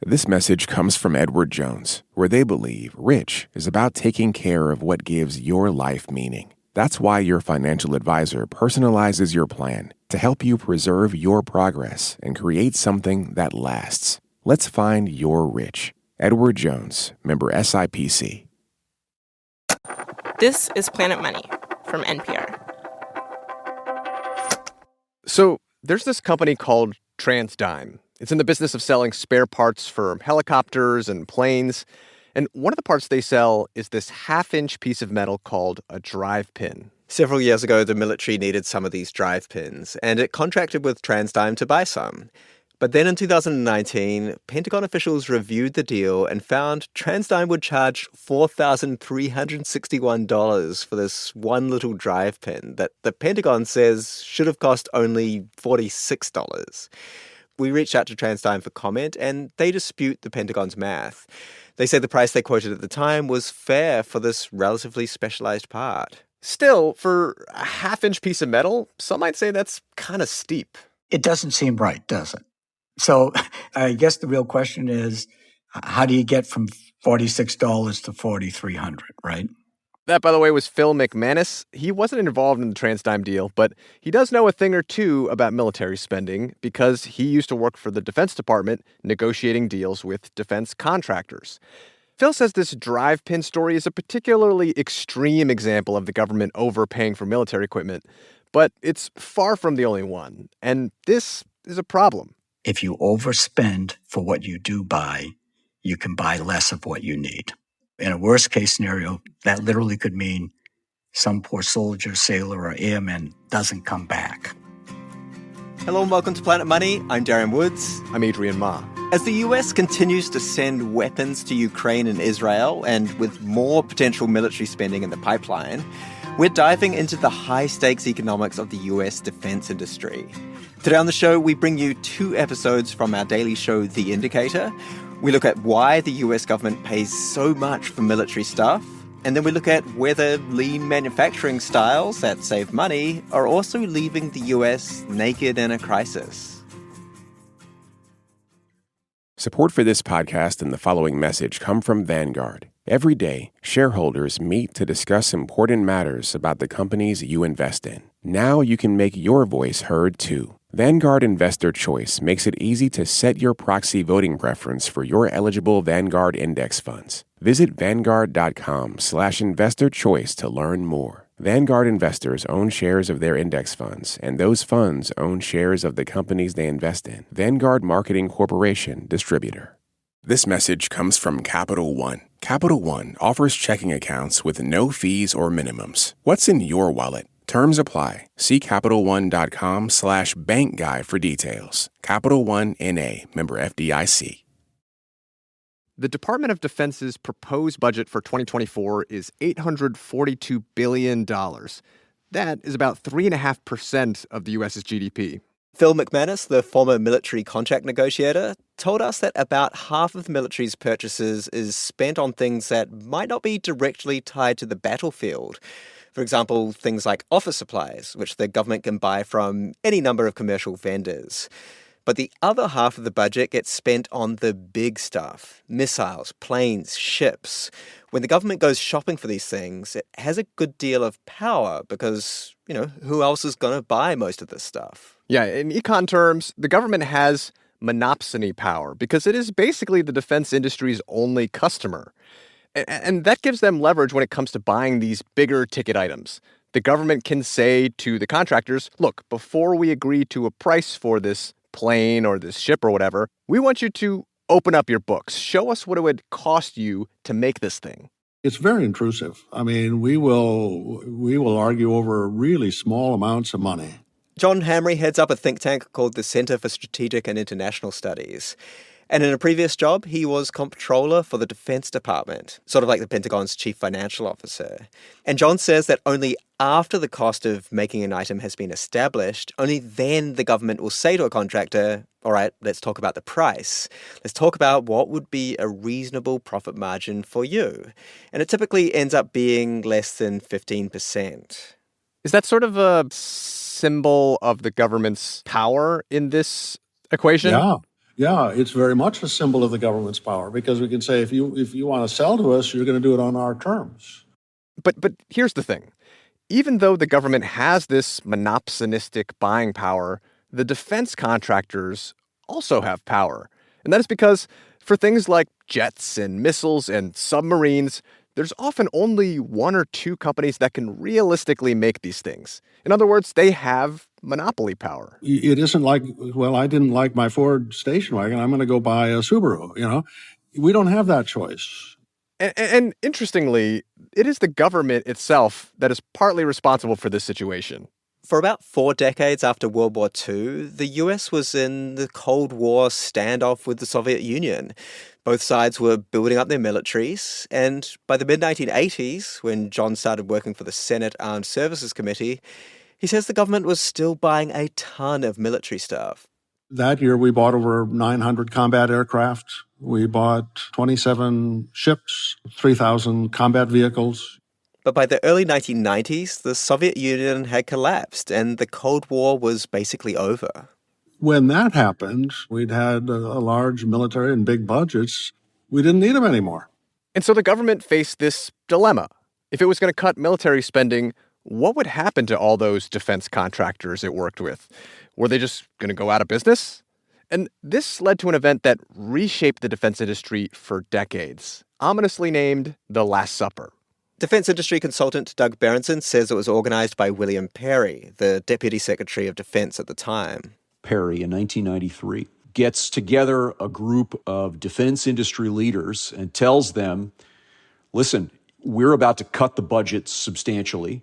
This message comes from Edward Jones, where they believe rich is about taking care of what gives your life meaning. That's why your financial advisor personalizes your plan to help you preserve your progress and create something that lasts. Let's find your rich. Edward Jones, member SIPC. This is Planet Money from NPR. So there's this company called TransDigm. It's in the business of selling spare parts for helicopters and planes. And one of the parts they sell is this half-inch piece of metal called a drive pin. Several years ago, the military needed some of these drive pins, and it contracted with TransDigm to buy some. But then in 2019, Pentagon officials reviewed the deal and found TransDigm would charge $4,361 for this one little drive pin that the Pentagon says should have cost only $46. We reached out to TransDigm for comment, and they dispute the Pentagon's math. They say the price they quoted at the time was fair for this relatively specialized part. Still, for a half-inch piece of metal, some might say that's kind of steep. It doesn't seem right, does it? So I guess the real question is, how do you get from $46 to $4,300, right? That, by the way, was Phil McManus. He wasn't involved in the TransDigm deal, but he does know a thing or two about military spending because he used to work for the Defense Department negotiating deals with defense contractors. Phil says this drive pin story is a particularly extreme example of the government overpaying for military equipment, but it's far from the only one, and this is a problem. If you overspend for what you do buy, you can buy less of what you need. In a worst-case scenario, that literally could mean some poor soldier, sailor, or airman doesn't come back. Hello and welcome to Planet Money. I'm Darren Woods. I'm Adrian Ma. As the US continues to send weapons to Ukraine and Israel, and with more potential military spending in the pipeline, we're diving into the high-stakes economics of the US defense industry. Today on the show, we bring you 2 episodes from our daily show, The Indicator. We look at why the US government pays so much for military stuff, and then we look at whether lean manufacturing styles that save money are also leaving the US naked in a crisis. Support for this podcast and the following message come from Vanguard. Every day, shareholders meet to discuss important matters about the companies you invest in. Now you can make your voice heard too. Vanguard Investor Choice makes it easy to set your proxy voting preference for your eligible Vanguard index funds. Visit Vanguard.com/investorchoice to learn more. Vanguard investors own shares of their index funds, and those funds own shares of the companies they invest in. Vanguard Marketing Corporation, distributor. This message comes from Capital One. Capital One offers checking accounts with no fees or minimums. What's in your wallet? Terms apply. See CapitalOne.com/bankguy for details. Capital One N.A., member FDIC. The Department of Defense's proposed budget for 2024 is $842 billion. That is about 3.5% of the U.S.'s GDP. Phil McManus, the former military contract negotiator, told us that about half of the military's purchases is spent on things that might not be directly tied to the battlefield. For example, things like office supplies, which the government can buy from any number of commercial vendors. But the other half of the budget gets spent on the big stuff: missiles, planes, ships. When the government goes shopping for these things, it has a good deal of power because, who else is going to buy most of this stuff? Yeah, in econ terms, the government has monopsony power because it is basically the defense industry's only customer. And that gives them leverage when it comes to buying these bigger ticket items. The government can say to the contractors, look, before we agree to a price for this plane or this ship or whatever, we want you to open up your books. Show us what it would cost you to make this thing. It's very intrusive. I mean, we will argue over really small amounts of money. John Hamre heads up a think tank called the Center for Strategic and International Studies. And in a previous job, he was comptroller for the Defense Department, sort of like the Pentagon's chief financial officer. And John says that only after the cost of making an item has been established, only then the government will say to a contractor, all right, let's talk about the price. Let's talk about what would be a reasonable profit margin for you. And it typically ends up being less than 15%. Is that sort of a symbol of the government's power in this equation? Yeah, it's very much a symbol of the government's power because we can say if you want to sell to us, you're going to do it on our terms. But here's the thing. Even though the government has this monopsonistic buying power, the defense contractors also have power. And that is because for things like jets and missiles and submarines, there's often only one or two companies that can realistically make these things. In other words, they have monopoly power. It isn't like, well, I didn't like my Ford station wagon, I'm going to go buy a Subaru, We don't have that choice. And interestingly, it is the government itself that is partly responsible for this situation. For about 4 decades after World War II, the US was in the Cold War standoff with the Soviet Union. Both sides were building up their militaries, and by the mid-1980s, when John started working for the Senate Armed Services Committee, he says the government was still buying a ton of military stuff. That year, we bought over 900 combat aircraft. We bought 27 ships, 3,000 combat vehicles. But by the early 1990s, the Soviet Union had collapsed and the Cold War was basically over. When that happened, we'd had a large military and big budgets. We didn't need them anymore. And so the government faced this dilemma. If it was going to cut military spending, what would happen to all those defense contractors it worked with? Were they just going to go out of business? And this led to an event that reshaped the defense industry for decades, ominously named the Last Supper. Defense industry consultant Doug Berenson says it was organized by William Perry, the Deputy Secretary of Defense at the time. Perry, in 1993, gets together a group of defense industry leaders and tells them, listen, we're about to cut the budget substantially.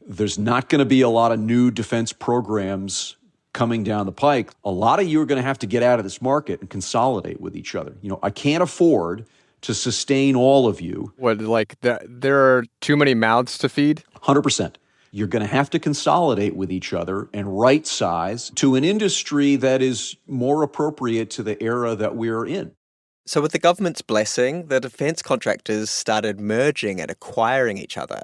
There's not going to be a lot of new defense programs coming down the pike. A lot of you are going to have to get out of this market and consolidate with each other. I can't afford to sustain all of you. What, like there are too many mouths to feed? 100%. You're going to have to consolidate with each other and right size to an industry that is more appropriate to the era that we're in. So with the government's blessing, the defense contractors started merging and acquiring each other.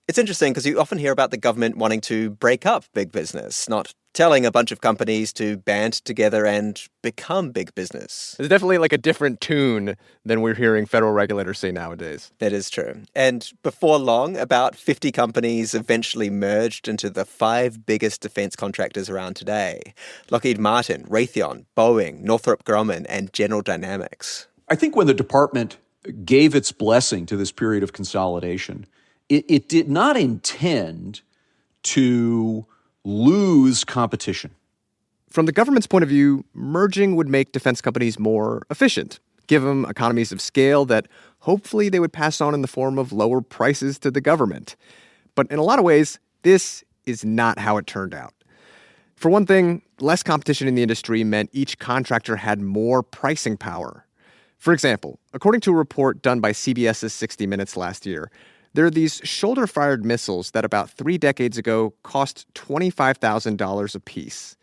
It's interesting because you often hear about the government wanting to break up big business, not telling a bunch of companies to band together and become big business. It's definitely like a different tune than we're hearing federal regulators say nowadays. That is true. And before long, about 50 companies eventually merged into the 5 biggest defense contractors around today: Lockheed Martin, Raytheon, Boeing, Northrop Grumman, and General Dynamics. I think when the department gave its blessing to this period of consolidation, it did not intend to lose competition. From the government's point of view, merging would make defense companies more efficient, give them economies of scale that hopefully they would pass on in the form of lower prices to the government. But in a lot of ways, this is not how it turned out. For one thing, less competition in the industry meant each contractor had more pricing power. For example, according to a report done by CBS's 60 Minutes last year, there are these shoulder-fired missiles that about 3 decades ago cost $25,000 apiece.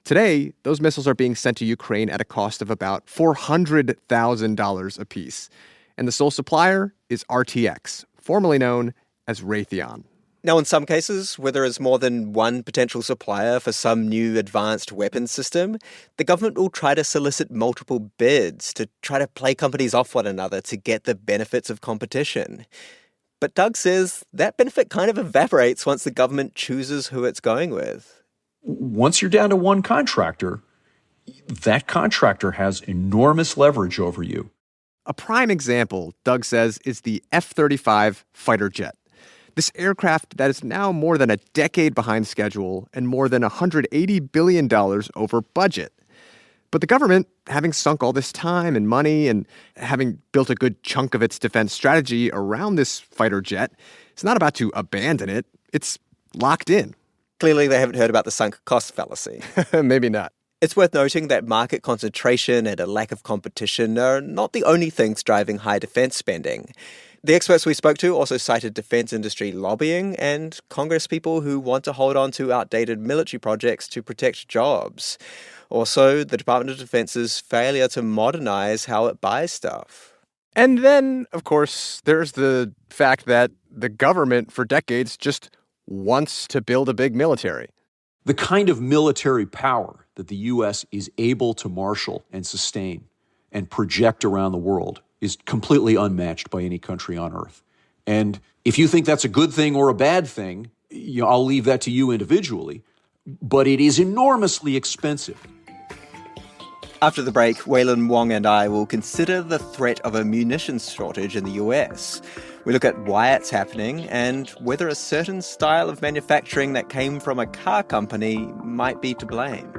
Today, those missiles are being sent to Ukraine at a cost of about $400,000 apiece. And the sole supplier is RTX, formerly known as Raytheon. Now, in some cases, where there is more than one potential supplier for some new advanced weapons system, the government will try to solicit multiple bids to try to play companies off one another to get the benefits of competition. But Doug says that benefit kind of evaporates once the government chooses who it's going with. Once you're down to one contractor, that contractor has enormous leverage over you. A prime example, Doug says, is the F-35 fighter jet. This aircraft that is now more than a decade behind schedule and more than $180 billion over budget. But the government, having sunk all this time and money and having built a good chunk of its defense strategy around this fighter jet, is not about to abandon it. It's locked in. Clearly, they haven't heard about the sunk cost fallacy. Maybe not. It's worth noting that market concentration and a lack of competition are not the only things driving high defense spending. The experts we spoke to also cited defense industry lobbying and Congress people who want to hold on to outdated military projects to protect jobs. Also, the Department of Defense's failure to modernize how it buys stuff. And then, of course, there's the fact that the government for decades just wants to build a big military. The kind of military power that the U.S. is able to marshal and sustain and project around the world is completely unmatched by any country on earth. And if you think that's a good thing or a bad thing, I'll leave that to you individually, but it is enormously expensive. After the break, Waylon Wong and I will consider the threat of a munitions shortage in the US. We look at why it's happening and whether a certain style of manufacturing that came from a car company might be to blame.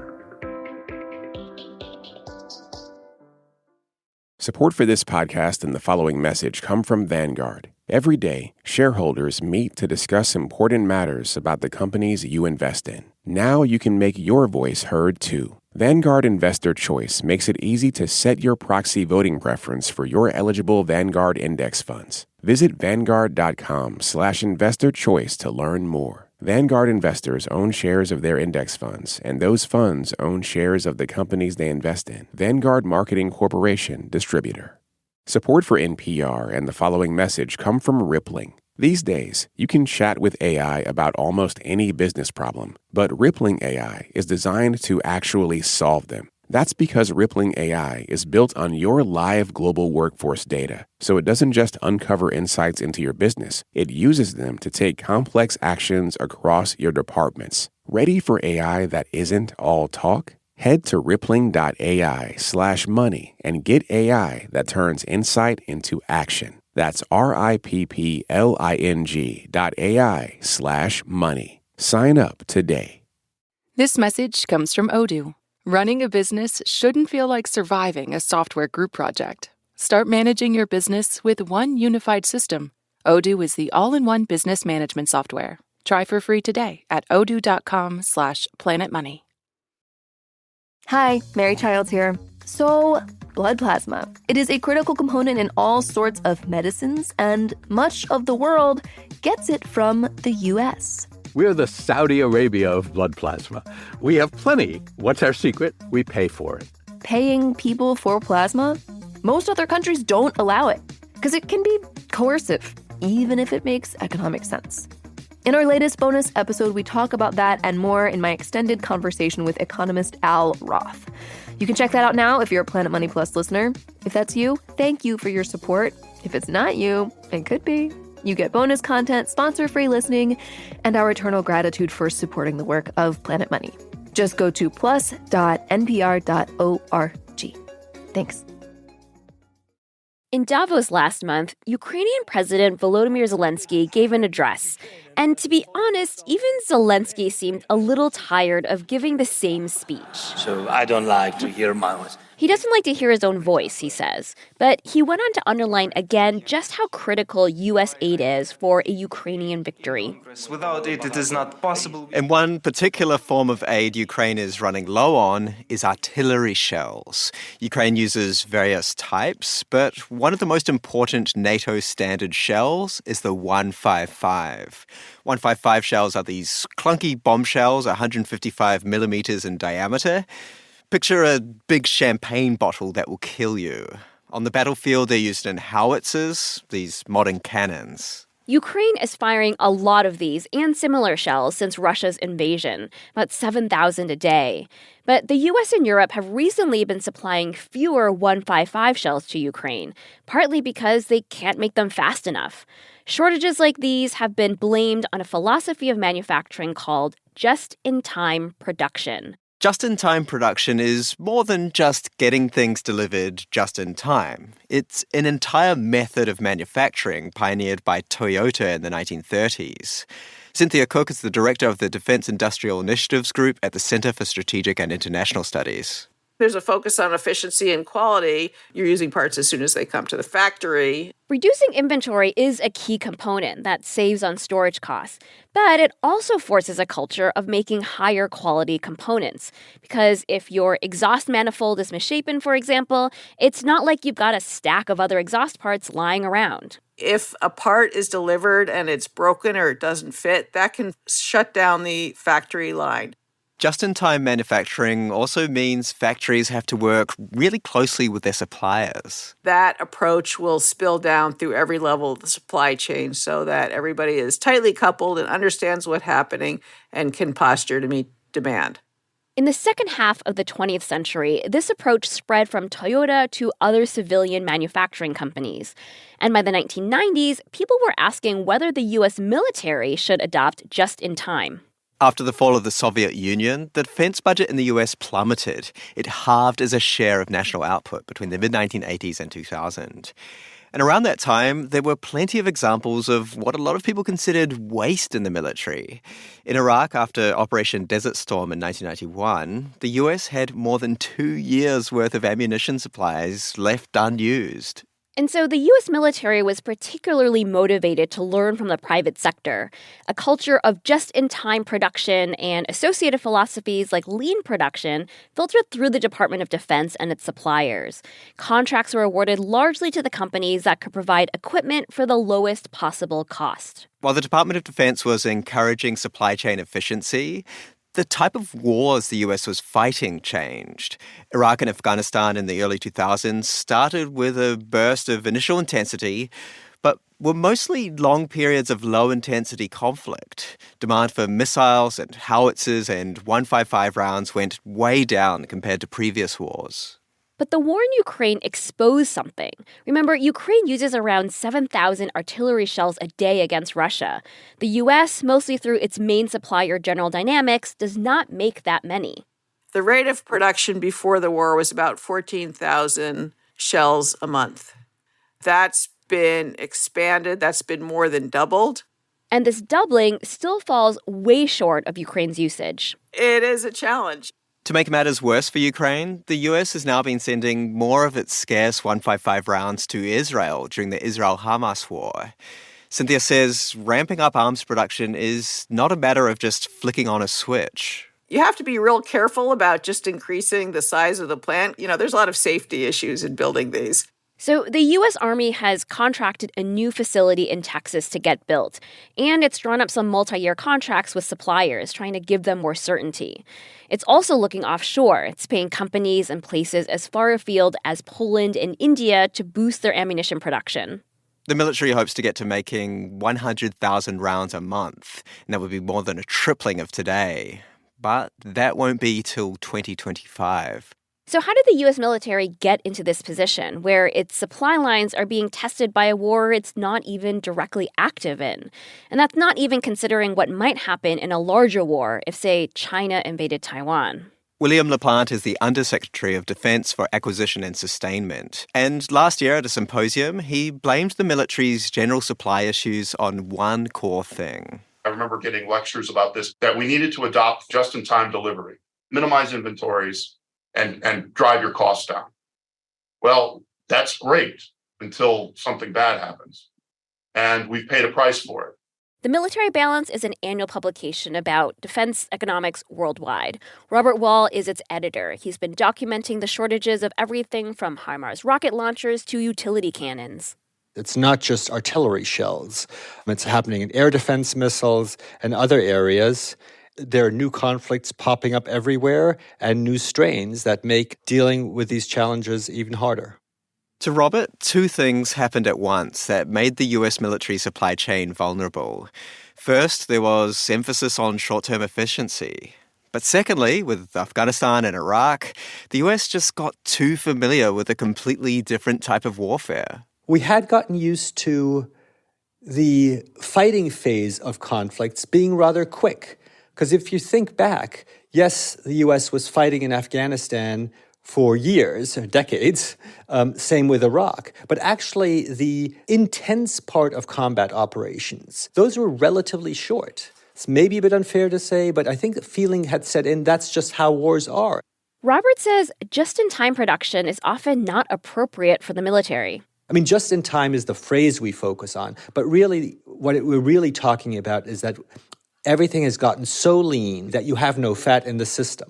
Support for this podcast and the following message come from Vanguard. Every day, shareholders meet to discuss important matters about the companies you invest in. Now you can make your voice heard too. Vanguard Investor Choice makes it easy to set your proxy voting preference for your eligible Vanguard index funds. Visit Vanguard.com/investorchoice to learn more. Vanguard investors own shares of their index funds, and those funds own shares of the companies they invest in. Vanguard Marketing Corporation, Distributor. Support for NPR and the following message come from Rippling. These days, you can chat with AI about almost any business problem, but Rippling AI is designed to actually solve them. That's because Rippling AI is built on your live global workforce data, so it doesn't just uncover insights into your business, it uses them to take complex actions across your departments. Ready for AI that isn't all talk? Head to rippling.ai/money and get AI that turns insight into action. That's rippling.ai/money. Sign up today. This message comes from Odoo. Running a business shouldn't feel like surviving a software group project. Start managing your business with one unified system. Odoo is the all-in-one business management software. Try for free today at odoo.com/planetmoney. Hi, Mary Childs here. So, blood plasma. It is a critical component in all sorts of medicines, and much of the world gets it from the U.S. We're the Saudi Arabia of blood plasma. We have plenty. What's our secret? We pay for it. Paying people for plasma? Most other countries don't allow it, because it can be coercive, even if it makes economic sense. In our latest bonus episode, we talk about that and more in my extended conversation with economist Al Roth. You can check that out now if you're a Planet Money Plus listener. If that's you, thank you for your support. If it's not you, it could be. You get bonus content, sponsor-free listening, and our eternal gratitude for supporting the work of Planet Money. Just go to plus.npr.org. Thanks. In Davos last month, Ukrainian President Volodymyr Zelensky gave an address. And to be honest, even Zelensky seemed a little tired of giving the same speech. So I don't like to hear my voice. He doesn't like to hear his own voice, he says. But he went on to underline again just how critical U.S. aid is for a Ukrainian victory. Without it, it is not possible. And one particular form of aid Ukraine is running low on is artillery shells. Ukraine uses various types, but one of the most important NATO standard shells is the 155. 155 shells are these clunky bomb shells, 155 millimeters in diameter. Picture a big champagne bottle that will kill you. On the battlefield, they're used in howitzers, these modern cannons. Ukraine is firing a lot of these and similar shells since Russia's invasion, about 7,000 a day. But the U.S. and Europe have recently been supplying fewer 155 shells to Ukraine, partly because they can't make them fast enough. Shortages like these have been blamed on a philosophy of manufacturing called just-in-time production. Just-in-time production is more than just getting things delivered just in time. It's an entire method of manufacturing pioneered by Toyota in the 1930s. Cynthia Cook is the director of the Defense Industrial Initiatives Group at the Center for Strategic and International Studies. There's a focus on efficiency and quality. You're using parts as soon as they come to the factory. Reducing inventory is a key component that saves on storage costs, but it also forces a culture of making higher quality components. Because if your exhaust manifold is misshapen, for example, it's not like you've got a stack of other exhaust parts lying around. If a part is delivered and it's broken or it doesn't fit, that can shut down the factory line. Just-in-time manufacturing also means factories have to work really closely with their suppliers. That approach will spill down through every level of the supply chain so that everybody is tightly coupled and understands what's happening and can posture to meet demand. In the second half of the 20th century, this approach spread from Toyota to other civilian manufacturing companies. And by the 1990s, people were asking whether the U.S. military should adopt just-in-time. After the fall of the Soviet Union, the defense budget in the US plummeted. It halved as a share of national output between the mid-1980s and 2000. And around that time, there were plenty of examples of what a lot of people considered waste in the military. In Iraq, after Operation Desert Storm in 1991, the US had more than 2 years' worth of ammunition supplies left unused. And so the U.S. military was particularly motivated to learn from the private sector. A culture of just-in-time production and associated philosophies like lean production filtered through the Department of Defense and its suppliers. Contracts were awarded largely to the companies that could provide equipment for the lowest possible cost. While the Department of Defense was encouraging supply chain efficiency, the type of wars the US was fighting changed. Iraq and Afghanistan in the early 2000s started with a burst of initial intensity, but were mostly long periods of low-intensity conflict. Demand for missiles and howitzers and 155 rounds went way down compared to previous wars. But the war in Ukraine exposed something. Remember, Ukraine uses around 7,000 artillery shells a day against Russia. The U.S., mostly through its main supplier General Dynamics, does not make that many. The rate of production before the war was about 14,000 shells a month. That's been expanded. That's been more than doubled. And this doubling still falls way short of Ukraine's usage. It is a challenge. To make matters worse for Ukraine, the US has now been sending more of its scarce 155 rounds to Israel during the Israel-Hamas war. Cynthia says ramping up arms production is not a matter of just flicking on a switch. You have to be real careful about just increasing the size of the plant. There's a lot of safety issues in building these. So the U.S. Army has contracted a new facility in Texas to get built, and it's drawn up some multi-year contracts with suppliers, trying to give them more certainty. It's also looking offshore. It's paying companies and places as far afield as Poland and India to boost their ammunition production. The military hopes to get to making 100,000 rounds a month, and that would be more than a tripling of today. But that won't be till 2025. So how did the U.S. military get into this position, where its supply lines are being tested by a war it's not even directly active in? And that's not even considering what might happen in a larger war if, say, China invaded Taiwan. William LaPlante is the Undersecretary of Defense for Acquisition and Sustainment. And last year at a symposium, he blamed the military's general supply issues on one core thing. I remember getting lectures about this, that we needed to adopt just-in-time delivery, minimize inventories, and drive your costs down. Well, that's great until something bad happens. And we've paid a price for it. The Military Balance is an annual publication about defense economics worldwide. Robert Wall is its editor. He's been documenting the shortages of everything from HIMARS rocket launchers to utility cannons. It's not just artillery shells. It's happening in air defense missiles and other areas. There are new conflicts popping up everywhere and new strains that make dealing with these challenges even harder. To Robert, two things happened at once that made the US military supply chain vulnerable. First, there was emphasis on short-term efficiency. But secondly, with Afghanistan and Iraq, the US just got too familiar with a completely different type of warfare. We had gotten used to the fighting phase of conflicts being rather quick. Because if you think back, yes, the U.S. was fighting in Afghanistan for years, or decades, same with Iraq. But actually, the intense part of combat operations, those were relatively short. It's maybe a bit unfair to say, but I think the feeling had set in that's just how wars are. Robert says just-in-time production is often not appropriate for the military. I mean, just-in-time is the phrase we focus on. But really, what we're really talking about is that everything has gotten so lean that you have no fat in the system.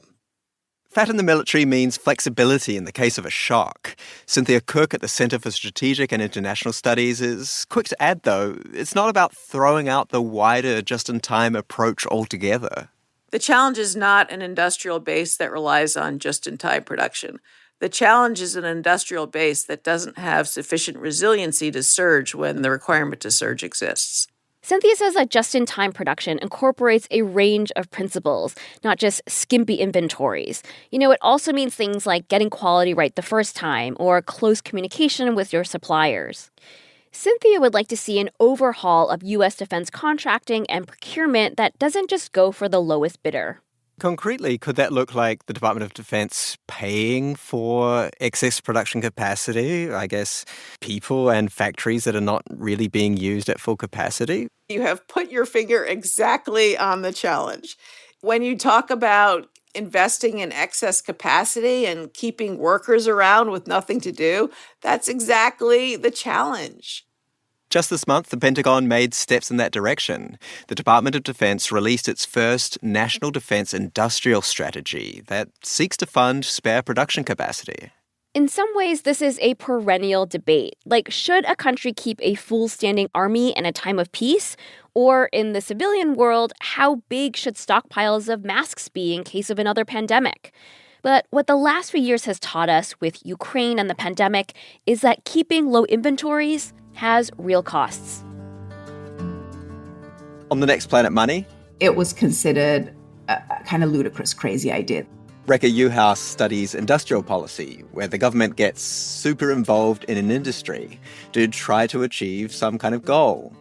Fat in the military means flexibility in the case of a shock. Cynthia Cook at the Center for Strategic and International Studies is quick to add, though, it's not about throwing out the wider just-in-time approach altogether. The challenge is not an industrial base that relies on just-in-time production. The challenge is an industrial base that doesn't have sufficient resiliency to surge when the requirement to surge exists. Cynthia says that just-in-time production incorporates a range of principles, not just skimpy inventories. It also means things like getting quality right the first time or close communication with your suppliers. Cynthia would like to see an overhaul of U.S. defense contracting and procurement that doesn't just go for the lowest bidder. Concretely, could that look like the Department of Defense paying for excess production capacity? I guess people and factories that are not really being used at full capacity? You have put your finger exactly on the challenge. When you talk about investing in excess capacity and keeping workers around with nothing to do, that's exactly the challenge. Just this month, the Pentagon made steps in that direction. The Department of Defense released its first National Defense Industrial Strategy that seeks to fund spare production capacity. In some ways, this is a perennial debate. Should a country keep a full-standing army in a time of peace? Or in the civilian world, how big should stockpiles of masks be in case of another pandemic? But what the last few years has taught us with Ukraine and the pandemic is that keeping low inventories has real costs. On the next Planet Money, it was considered a kind of ludicrous, crazy idea. Rekha Uhaus studies industrial policy, where the government gets super involved in an industry to try to achieve some kind of goal.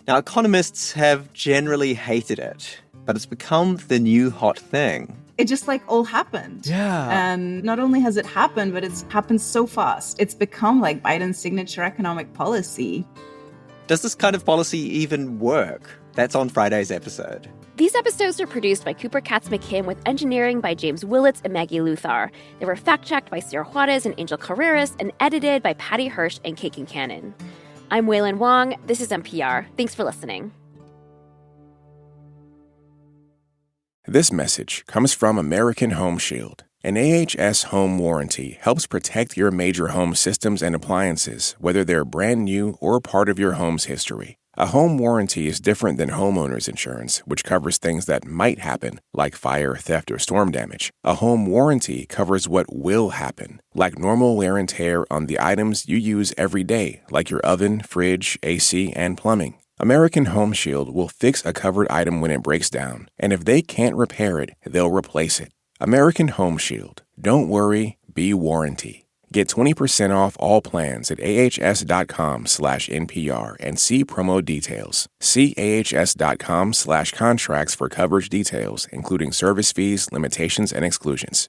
Now, economists have generally hated it, but it's become the new hot thing. It just all happened. Yeah. And not only has it happened, but it's happened so fast. It's become like Biden's signature economic policy. Does this kind of policy even work? That's on Friday's episode. These episodes are produced by Cooper Katz McKim with engineering by James Willetts and Maggie Luthar. They were fact-checked by Sarah Juarez and Angel Carreras and edited by Paddy Hirsch and Concannon. I'm Wailin Wong. This is NPR. Thanks for listening. This message comes from American Home Shield. An AHS home warranty helps protect your major home systems and appliances, whether they're brand new or part of your home's history. A home warranty is different than homeowner's insurance, which covers things that might happen, like fire, theft, or storm damage. A home warranty covers what will happen, like normal wear and tear on the items you use every day, like your oven, fridge, AC, and plumbing. American Home Shield will fix a covered item when it breaks down, and if they can't repair it, they'll replace it. American Home Shield. Don't worry, be warranty. Get 20% off all plans at ahs.com/NPR and see promo details. See ahs.com/contracts for coverage details, including service fees, limitations, and exclusions.